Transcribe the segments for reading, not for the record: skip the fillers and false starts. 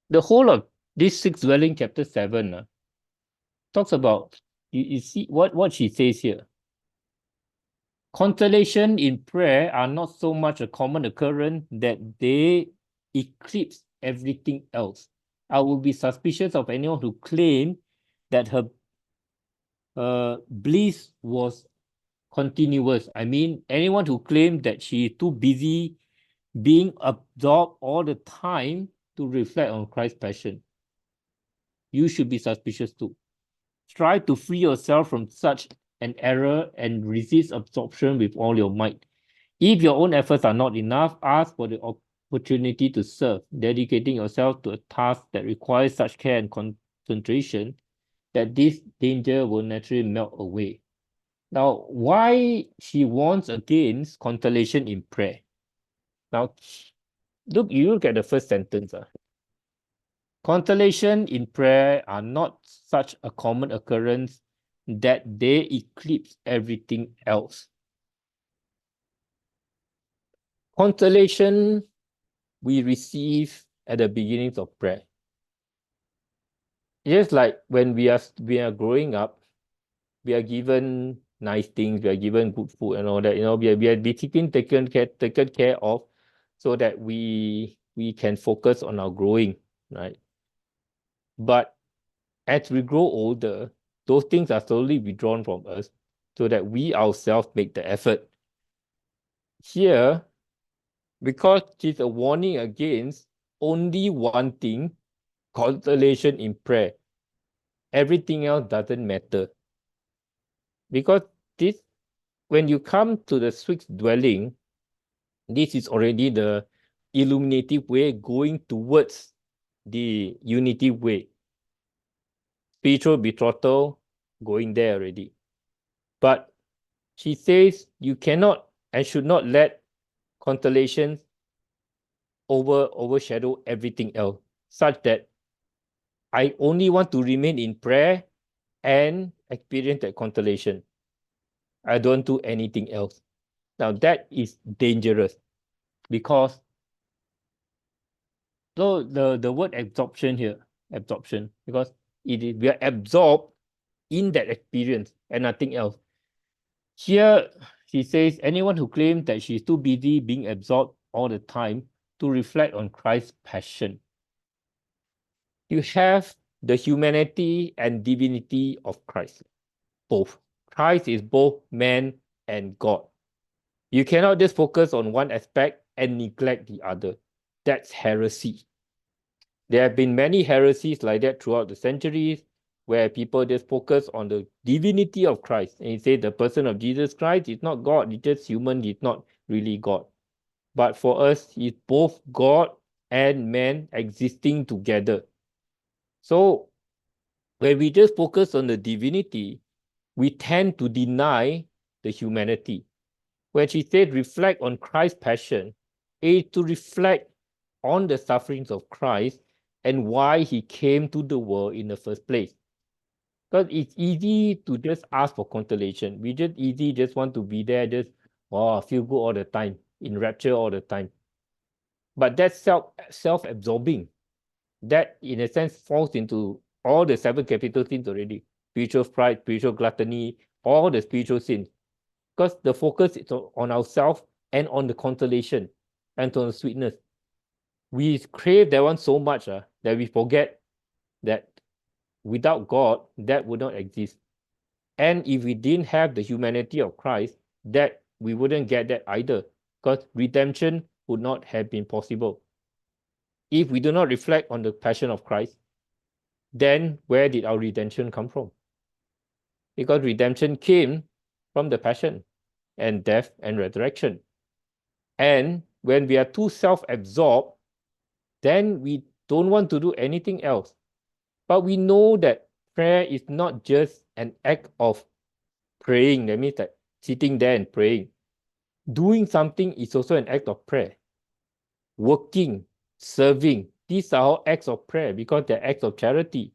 The whole of this sixth dwelling, chapter 7, talks about, you see what she says here. Consolation in prayer are not so much a common occurrence that they eclipse everything else. I will be suspicious of anyone who claimed that her bliss was continuous. I mean, anyone who claimed that she is too busy being absorbed all the time to reflect on Christ's passion, you should be suspicious too. Try to free yourself from such an error and resist absorption with all your might. If your own efforts are not enough, ask for the opportunity to serve, dedicating yourself to a task that requires such care and concentration that this danger will naturally melt away. Now, why she warns against consolation in prayer? Now, you look at the first sentence. Consolation in prayer are not such a common occurrence that they eclipse everything else. Consolation we receive at the beginnings of prayer. Just like when we are growing up, we are given nice things, we are given good food and all that, we are basically taken care of so that we can focus on our growing, right? But as we grow older, those things are slowly withdrawn from us so that we ourselves make the effort. Here, because it's a warning against only one thing, consolation in prayer. Everything else doesn't matter. Because this, when you come to the sixth dwelling, this is already the illuminative way going towards the unity way. Spiritual betrothal going there already. But she says you cannot and should not let constellations overshadow everything else, such that I only want to remain in prayer and experience that constellation. I don't do anything else. Now that is dangerous because so the word absorption here, because we are absorbed in that experience and nothing else. Here she says anyone who claims that she's too busy being absorbed all the time to reflect on Christ's passion. You have the humanity and divinity of Christ, both. Christ is both man and God. You cannot just focus on one aspect and neglect the other. That's heresy. There have been many heresies like that throughout the centuries, where people just focus on the divinity of Christ and say the person of Jesus Christ is not God, he's just human, he's not really God. But for us, he's both God and man existing together. So when we just focus on the divinity, we tend to deny the humanity. When she said reflect on Christ's passion, is to reflect on the sufferings of Christ and why he came to the world in the first place. Because it's easy to just ask for consolation. We just want to be there, just feel good all the time, in rapture all the time. But that's self-absorbing. That, in a sense, falls into all the 7 capital sins already. Spiritual pride, spiritual gluttony, all the spiritual sins. Because the focus is on ourselves and on the consolation and on the sweetness. We crave that one so much that we forget that without God, that would not exist. And if we didn't have the humanity of Christ, that we wouldn't get that either, because redemption would not have been possible. If we do not reflect on the passion of Christ, then where did our redemption come from? Because redemption came from the passion and death and resurrection. And when we are too self-absorbed, then we don't want to do anything else. But we know that prayer is not just an act of praying. That means that sitting there and praying. Doing something is also an act of prayer. Working, serving, these are all acts of prayer because they're acts of charity.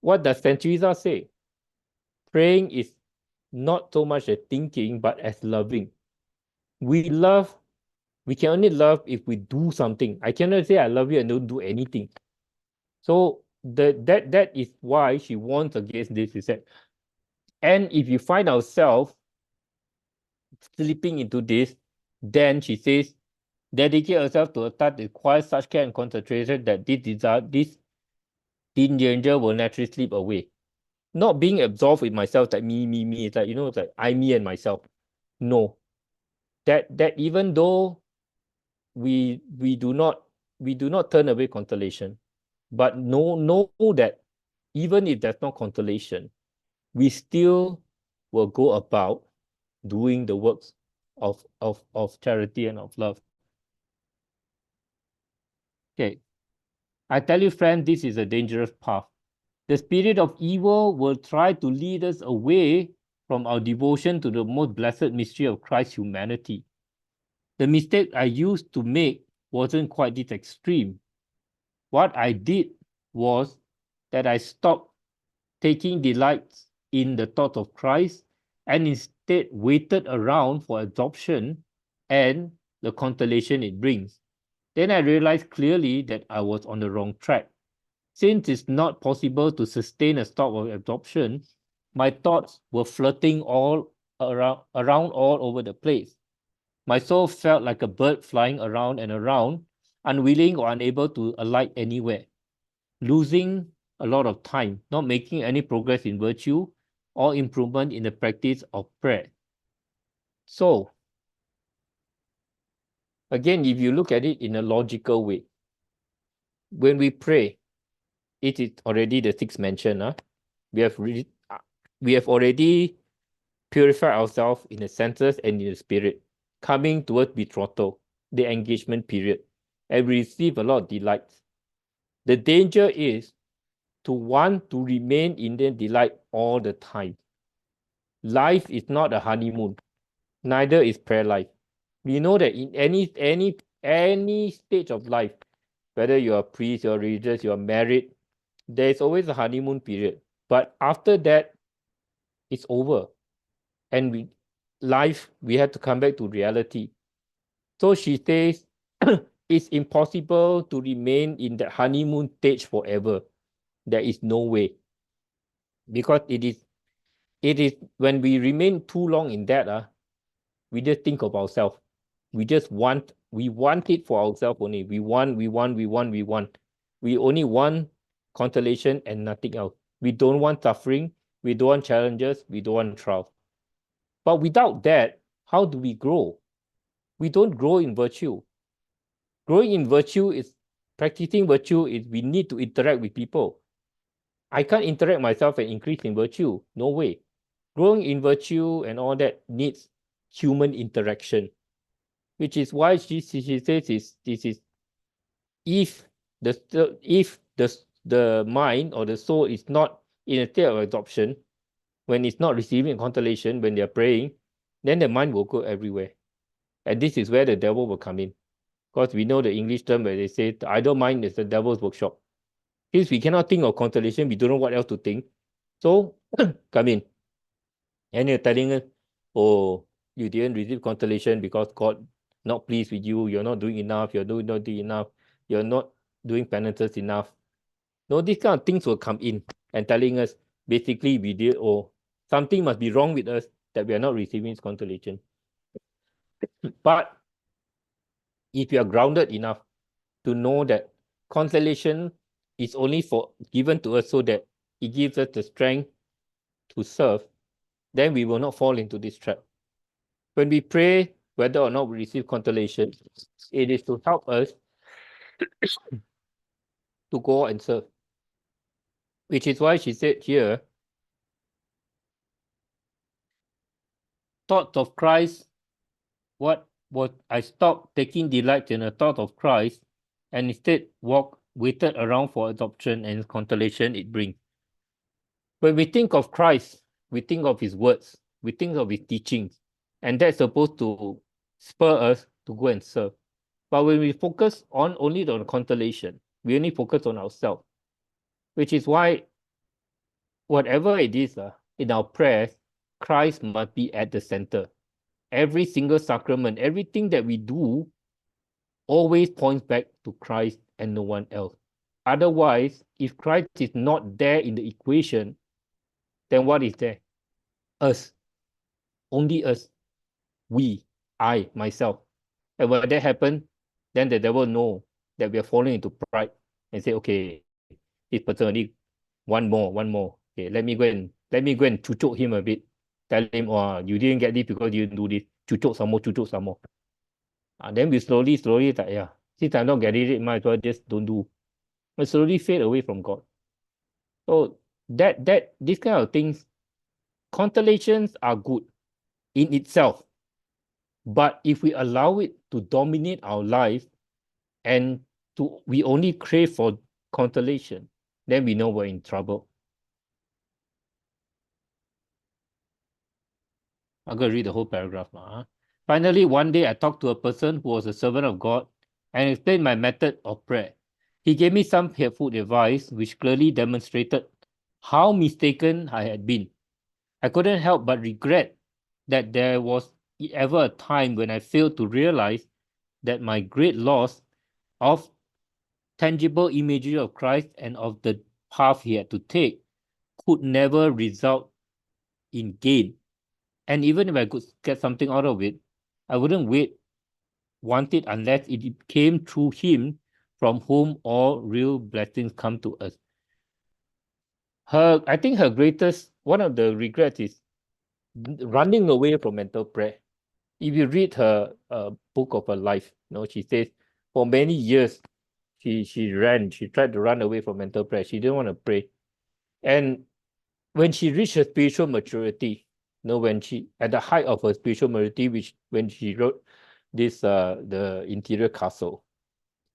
What does Saint Teresa say? Praying is not so much as thinking, but as loving. We can only love if we do something. I cannot say I love you and don't do anything. So that is why she warns against this. She said, and if you find ourselves slipping into this, then she says, dedicate yourself to a task that requires such care and concentration that this danger will naturally slip away. Not being absorbed with myself, like me. It's like, it's like I, me, and myself. No. That even though we do not turn away consolation, but know that even if there's no consolation, we still will go about doing the works of charity and of love. Okay. I tell you, friend, this is a dangerous path. The spirit of evil will try to lead us away from our devotion to the most blessed mystery of Christ's humanity. The mistake I used to make wasn't quite this extreme. What I did was that I stopped taking delight in the thought of Christ and instead waited around for adoption and the consolation it brings. Then I realized clearly that I was on the wrong track. Since it's not possible to sustain a stock of adoption, my thoughts were flirting all around all over the place. My soul felt like a bird flying around and around, unwilling or unable to alight anywhere, losing a lot of time, not making any progress in virtue or improvement in the practice of prayer. So, again, if you look at it in a logical way, when we pray, it is already the sixth mention. We have already purified ourselves in the senses and in the spirit, coming towards betrothal, the engagement period, and we receive a lot of delights. The danger is to want to remain in the delight all the time. Life is not a honeymoon, neither is prayer life. We know that in any stage of life, whether you're a priest, you're religious, you're married, there's always a honeymoon period. But after that, it's over. And we have to come back to reality. So she says, it's impossible to remain in the honeymoon stage forever. There is no way. Because it is when we remain too long in that, we just think of ourselves. We want it for ourselves only. We want. We only want consolation and nothing else. We don't want suffering. We don't want challenges. We don't want trials. But without that, how do we grow? We don't grow in virtue. Growing in virtue is practicing virtue is we need to interact with people. I can't interact myself and increase in virtue. No way. Growing in virtue and all that needs human interaction, which is why she says this is if the mind or the soul is not in a state of adoption, when it's not receiving consolation, when they're praying, then the mind will go everywhere. And this is where the devil will come in. Because we know the English term where they say the idle mind is the devil's workshop. Since we cannot think of consolation, we don't know what else to think. So come in. And you're telling us, oh, you didn't receive consolation because God not pleased with you, you're not doing enough, you're not doing enough, you're not doing penances enough. No, these kind of things will come in and telling us basically we did, oh, something must be wrong with us that we are not receiving consolation. But if you are grounded enough to know that consolation is only given to us so that it gives us the strength to serve, then we will not fall into this trap. When we pray, whether or not we receive consolation, it is to help us to go and serve. Which is why she said here, thoughts of Christ, I stopped taking delight in the thought of Christ and instead waited around for adoption and consolation it brings. When we think of Christ, we think of his words, we think of his teachings, and that's supposed to spur us to go and serve. But when we focus only on consolation, we only focus on ourselves, which is why whatever it is in our prayers, Christ must be at the center. Every single sacrament, everything that we do always points back to Christ and no one else. Otherwise, if Christ is not there in the equation, then what is there? Us. Only us. We. I, myself. And when that happens, then the devil know that we are falling into pride and say, okay, this person only one more. Okay, let me go and chuchok him a bit. Tell him, oh, you didn't get this because you didn't do this. Chuchok some more. Then we slowly like, yeah, since I'm not getting it, might as well just don't do. We slowly fade away from God. So these kind of things, constellations are good in itself. But if we allow it to dominate our life and we only crave for constellation, then we know we're in trouble. I'm going to read the whole paragraph now. Finally, one day I talked to a person who was a servant of God and explained my method of prayer. He gave me some helpful advice which clearly demonstrated how mistaken I had been. I couldn't help but regret that there was ever a time when I failed to realize that my great loss of tangible imagery of Christ and of the path he had to take could never result in gain. And even if I could get something out of it, I wouldn't want it unless it came through him from whom all real blessings come to us. I think her greatest, one of the regrets is running away from mental prayer. If you read her book of her life, she says for many years she tried to run away from mental prayer. She didn't want to pray. And when she reached her spiritual maturity, when she at the height of her spiritual maturity, when she wrote this the Interior Castle,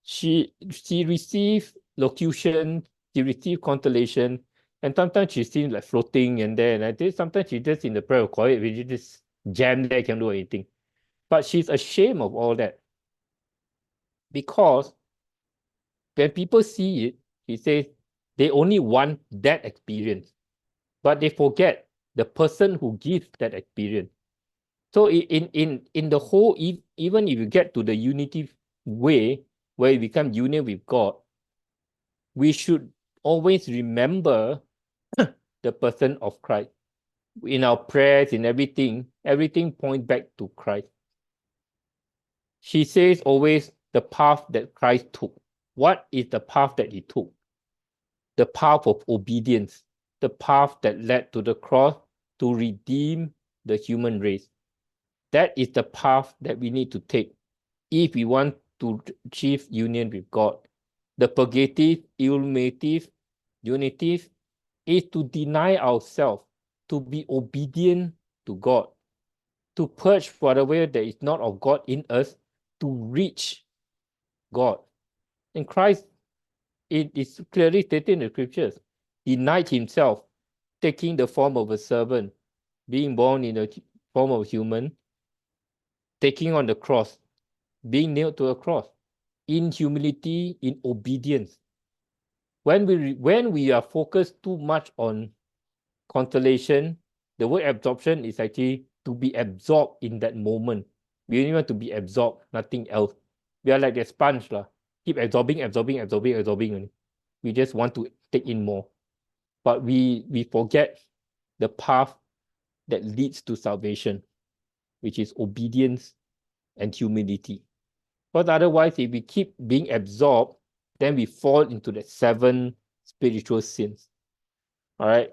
she received locution, she received constellation, and sometimes she seems like floating and there. And I think sometimes she's just in the prayer of quiet, which is just jam there, can't do anything. But she's ashamed of all that. Because when people see it, she says they only want that experience. But they forget the person who gives that experience. So in the whole, even if you get to the unity way, where you become union with God, we should always remember the person of Christ. In our prayers, in everything points back to Christ. She says always the path that Christ took. What is the path that he took? The path of obedience, the path that led to the cross to redeem the human race. That is the path that we need to take if we want to achieve union with God. The purgative, illuminative, unitive is to deny ourselves, to be obedient to God, to purge whatever that is not of God in us, to reach God. In Christ, it is clearly stated in the scriptures, denied himself, taking the form of a servant, being born in the form of human, taking on the cross, being nailed to a cross, in humility, in obedience. When we are focused too much on constellation, the word absorption is actually to be absorbed in that moment. We only want to be absorbed, nothing else. We are like a sponge, keep absorbing. We just want to take in more. But we forget the path that leads to salvation, which is obedience and humility. Because otherwise, if we keep being absorbed, then we fall into the 7 spiritual sins. All right.